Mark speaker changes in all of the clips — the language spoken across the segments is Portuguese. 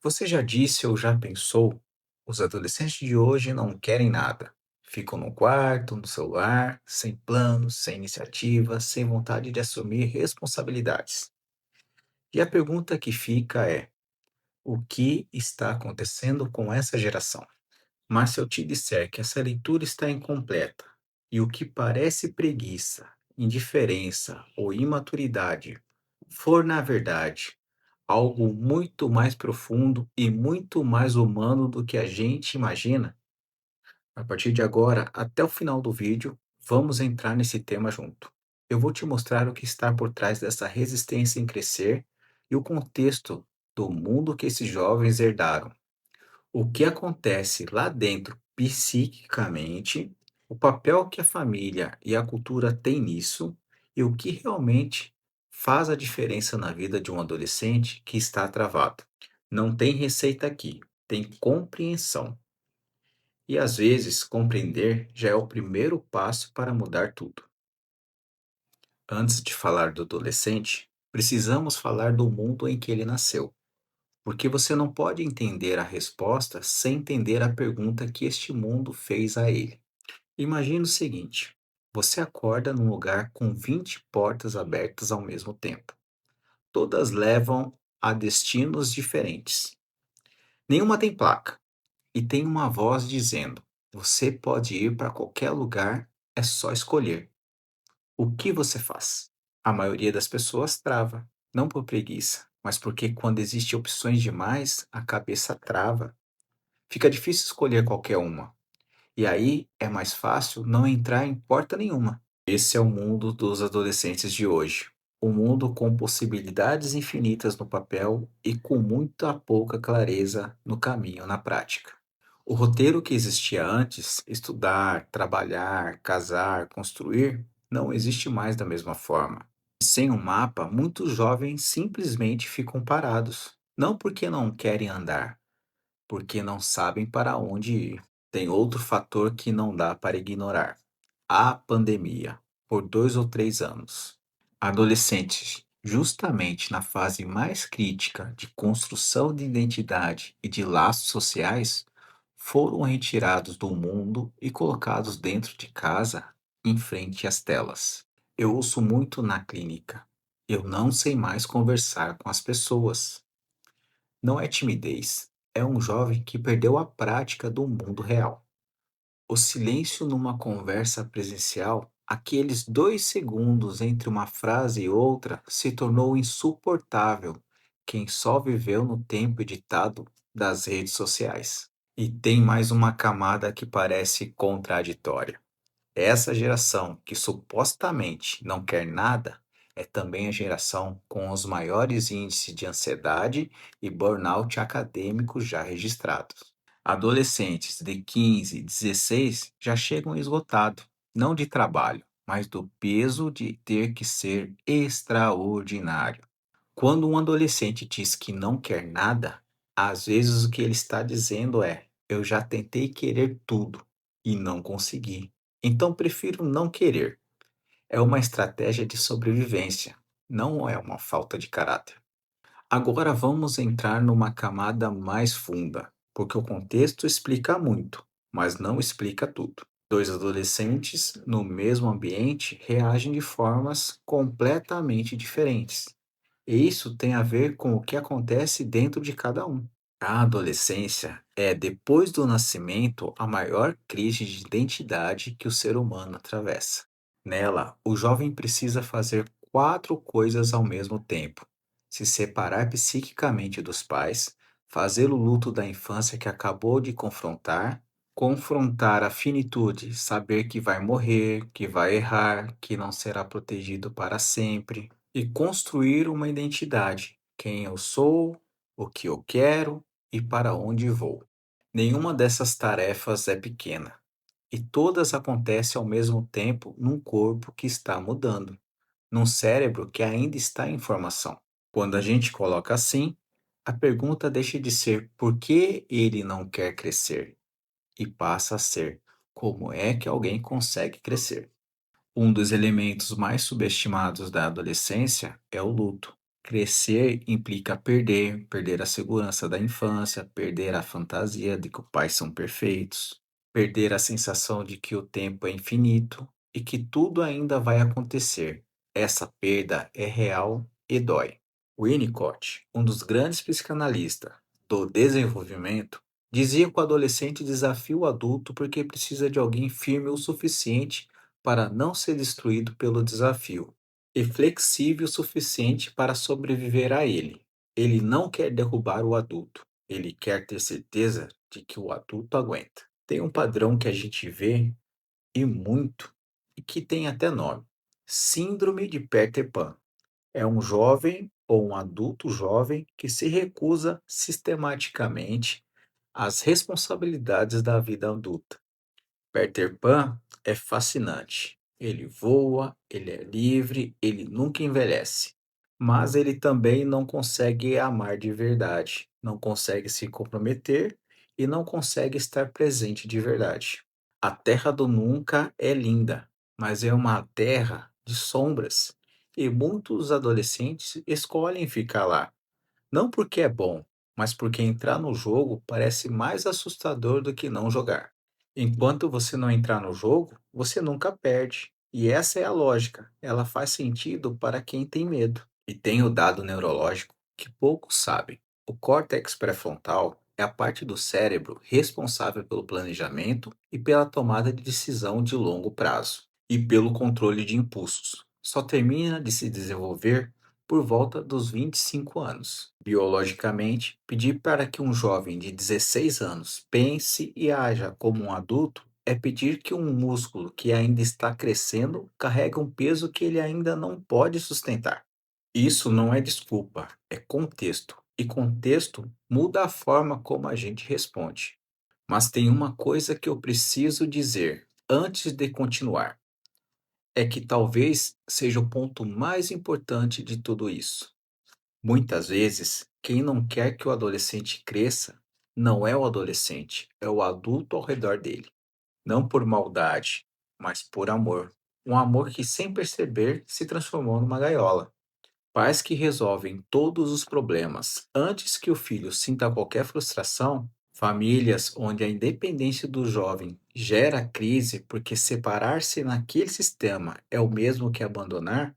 Speaker 1: Você já disse ou já pensou? Os adolescentes de hoje não querem nada. Ficam no quarto, no celular, sem planos, sem iniciativa, sem vontade de assumir responsabilidades. E a pergunta que fica é: o que está acontecendo com essa geração? Mas se eu te disser que essa leitura está incompleta e o que parece preguiça, indiferença ou imaturidade for, na verdade, algo muito mais profundo e muito mais humano do que a gente imagina, a partir de agora até o final do vídeo, vamos entrar nesse tema junto. Eu vou te mostrar o que está por trás dessa resistência em crescer e o contexto do mundo que esses jovens herdaram. O que acontece lá dentro psiquicamente, o papel que a família e a cultura têm nisso e o que realmente faz a diferença na vida de um adolescente que está travado. Não tem receita aqui, tem compreensão. E às vezes, compreender já é o primeiro passo para mudar tudo. Antes de falar do adolescente, precisamos falar do mundo em que ele nasceu. Porque você não pode entender a resposta sem entender a pergunta que este mundo fez a ele. Imagine o seguinte: você acorda num lugar com 20 portas abertas ao mesmo tempo. Todas levam a destinos diferentes. Nenhuma tem placa e tem uma voz dizendo: você pode ir para qualquer lugar, é só escolher. O que você faz? A maioria das pessoas trava, não por preguiça, mas porque quando existem opções demais, a cabeça trava. Fica difícil escolher qualquer uma. E aí é mais fácil não entrar em porta nenhuma. Esse é o mundo dos adolescentes de hoje. Um mundo com possibilidades infinitas no papel e com muita pouca clareza no caminho na prática. O roteiro que existia antes, estudar, trabalhar, casar, construir, não existe mais da mesma forma. Sem um mapa, muitos jovens simplesmente ficam parados. Não porque não querem andar, porque não sabem para onde ir. Tem outro fator que não dá para ignorar: a pandemia, por 2 ou 3 anos. Adolescentes, justamente na fase mais crítica de construção de identidade e de laços sociais, foram retirados do mundo e colocados dentro de casa, em frente às telas. Eu ouço muito na clínica: eu não sei mais conversar com as pessoas. Não é timidez, é um jovem que perdeu a prática do mundo real. O silêncio numa conversa presencial, aqueles 2 segundos entre uma frase e outra, se tornou insuportável. Quem só viveu no tempo editado das redes sociais. E tem mais uma camada que parece contraditória. Essa geração que supostamente não quer nada é também a geração com os maiores índices de ansiedade e burnout acadêmico já registrados. Adolescentes de 15 e 16 já chegam esgotados, não de trabalho, mas do peso de ter que ser extraordinário. Quando um adolescente diz que não quer nada, às vezes o que ele está dizendo é: eu já tentei querer tudo e não consegui. Então prefiro não querer. É uma estratégia de sobrevivência, não é uma falta de caráter. Agora vamos entrar numa camada mais funda, porque o contexto explica muito, mas não explica tudo. Dois adolescentes no mesmo ambiente reagem de formas completamente diferentes. E isso tem a ver com o que acontece dentro de cada um. A adolescência é, depois do nascimento, a maior crise de identidade que o ser humano atravessa. Nela, o jovem precisa fazer 4 coisas ao mesmo tempo: se separar psiquicamente dos pais, fazer o luto da infância que acabou de confrontar, confrontar a finitude, saber que vai morrer, que vai errar, que não será protegido para sempre, e construir uma identidade: quem eu sou, o que eu quero e para onde vou. Nenhuma dessas tarefas é pequena, e todas acontecem ao mesmo tempo num corpo que está mudando, num cérebro que ainda está em formação. Quando a gente coloca assim, a pergunta deixa de ser por que ele não quer crescer e passa a ser como é que alguém consegue crescer. Um dos elementos mais subestimados da adolescência é o luto. Crescer implica perder a segurança da infância, perder a fantasia de que os pais são perfeitos, perder a sensação de que o tempo é infinito e que tudo ainda vai acontecer. Essa perda é real e dói. Winnicott, um dos grandes psicanalistas do desenvolvimento, dizia que o adolescente desafia o adulto porque precisa de alguém firme o suficiente para não ser destruído pelo desafio e flexível o suficiente para sobreviver a ele. Ele não quer derrubar o adulto, ele quer ter certeza de que o adulto aguenta. Tem um padrão que a gente vê e muito, e que tem até nome: Síndrome de Peter Pan. É um jovem ou um adulto jovem que se recusa sistematicamente às responsabilidades da vida adulta. Peter Pan é fascinante. Ele voa, ele é livre, ele nunca envelhece. Mas ele também não consegue amar de verdade, não consegue se comprometer e não consegue estar presente de verdade. A Terra do Nunca é linda, mas é uma terra de sombras e muitos adolescentes escolhem ficar lá. Não porque é bom, mas porque entrar no jogo parece mais assustador do que não jogar. Enquanto você não entrar no jogo, você nunca perde. E essa é a lógica. Ela faz sentido para quem tem medo. E tem o dado neurológico que poucos sabem. O córtex pré-frontal é a parte do cérebro responsável pelo planejamento e pela tomada de decisão de longo prazo, e pelo controle de impulsos. Só termina de se desenvolver por volta dos 25 anos. Biologicamente, pedir para que um jovem de 16 anos pense e haja como um adulto é pedir que um músculo que ainda está crescendo carregue um peso que ele ainda não pode sustentar. Isso não é desculpa, é contexto. E contexto muda a forma como a gente responde. Mas tem uma coisa que eu preciso dizer antes de continuar. É que talvez seja o ponto mais importante de tudo isso. Muitas vezes, quem não quer que o adolescente cresça não é o adolescente, é o adulto ao redor dele. Não por maldade, mas por amor. Um amor que, sem perceber, se transformou numa gaiola. Pais que resolvem todos os problemas antes que o filho sinta qualquer frustração, famílias onde a independência do jovem gera crise porque separar-se naquele sistema é o mesmo que abandonar,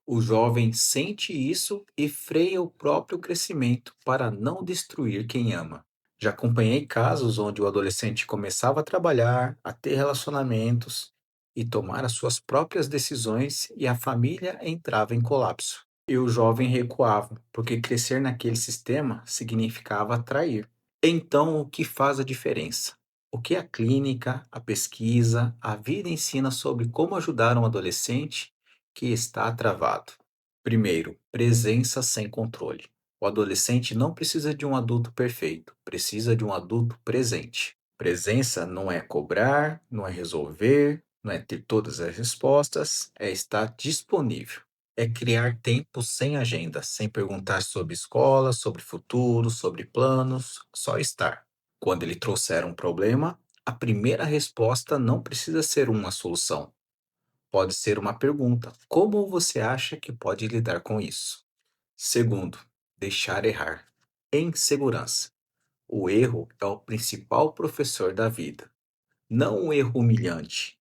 Speaker 1: o jovem sente isso e freia o próprio crescimento para não destruir quem ama. Já acompanhei casos onde o adolescente começava a trabalhar, a ter relacionamentos e tomar as suas próprias decisões e a família entrava em colapso. E o jovem recuava, porque crescer naquele sistema significava atrair. Então, o que faz a diferença? O que a clínica, a pesquisa, a vida ensina sobre como ajudar um adolescente que está travado? Primeiro, presença sem controle. O adolescente não precisa de um adulto perfeito, precisa de um adulto presente. Presença não é cobrar, não é resolver, não é ter todas as respostas, é estar disponível. É criar tempo sem agenda, sem perguntar sobre escola, sobre futuro, sobre planos, só estar. Quando ele trouxer um problema, a primeira resposta não precisa ser uma solução. Pode ser uma pergunta: como você acha que pode lidar com isso? Segundo, deixar errar. Em segurança. O erro é o principal professor da vida. Não o erro humilhante,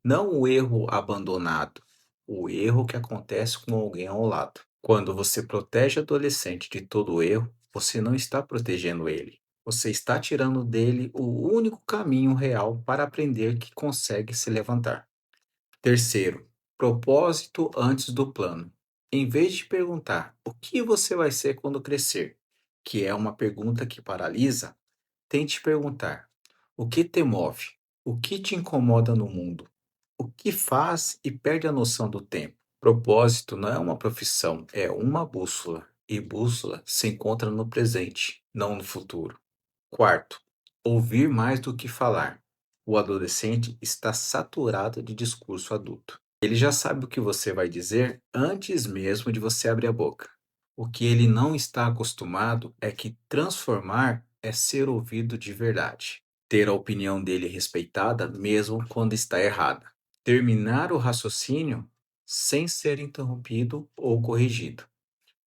Speaker 1: não o erro abandonado, o erro que acontece com alguém ao lado. Quando você protege o adolescente de todo erro, você não está protegendo ele. Você está tirando dele o único caminho real para aprender que consegue se levantar. Terceiro, propósito antes do plano. Em vez de perguntar o que você vai ser quando crescer, que é uma pergunta que paralisa, tente perguntar: o que te move? O que te incomoda no mundo? O que faz e perde a noção do tempo? Propósito não é uma profissão, é uma bússola. E bússola se encontra no presente, não no futuro. Quarto, ouvir mais do que falar. O adolescente está saturado de discurso adulto. Ele já sabe o que você vai dizer antes mesmo de você abrir a boca. O que ele não está acostumado é que transformar é ser ouvido de verdade. Ter a opinião dele respeitada mesmo quando está errada. Terminar o raciocínio sem ser interrompido ou corrigido.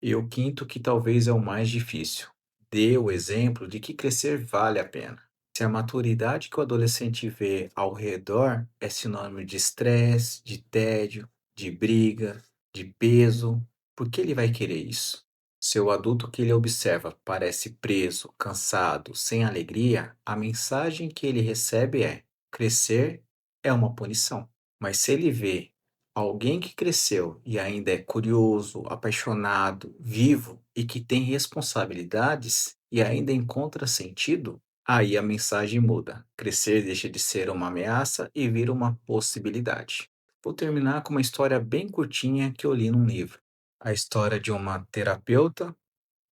Speaker 1: E o quinto, que talvez é o mais difícil, dê o exemplo de que crescer vale a pena. Se a maturidade que o adolescente vê ao redor é sinônimo de estresse, de tédio, de briga, de peso, por que ele vai querer isso? Se o adulto que ele observa parece preso, cansado, sem alegria, a mensagem que ele recebe é: crescer é uma punição. Mas se ele vê alguém que cresceu e ainda é curioso, apaixonado, vivo e que tem responsabilidades e ainda encontra sentido, aí a mensagem muda. Crescer deixa de ser uma ameaça e vira uma possibilidade. Vou terminar com uma história bem curtinha que eu li num livro. A história de uma terapeuta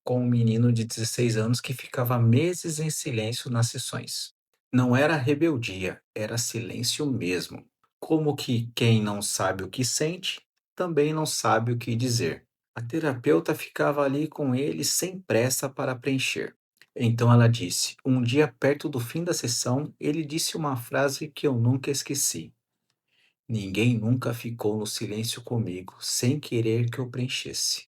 Speaker 1: com um menino de 16 anos que ficava meses em silêncio nas sessões. Não era rebeldia, era silêncio mesmo. Como que quem não sabe o que sente, também não sabe o que dizer. A terapeuta ficava ali com ele sem pressa para preencher. Então ela disse: um dia, perto do fim da sessão, ele disse uma frase que eu nunca esqueci. Ninguém nunca ficou no silêncio comigo sem querer que eu preenchesse.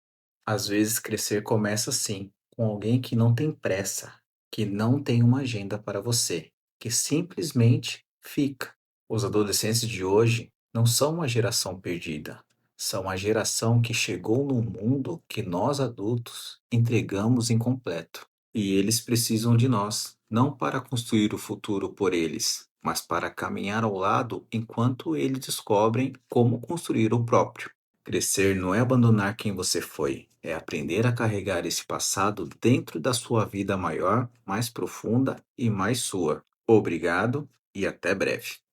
Speaker 1: Às vezes, crescer começa assim, com alguém que não tem pressa, que não tem uma agenda para você, que simplesmente fica. Os adolescentes de hoje não são uma geração perdida, são a geração que chegou num mundo que nós adultos entregamos incompleto. E eles precisam de nós, não para construir o futuro por eles, mas para caminhar ao lado enquanto eles descobrem como construir o próprio. Crescer não é abandonar quem você foi, é aprender a carregar esse passado dentro da sua vida maior, mais profunda e mais sua. Obrigado e até breve.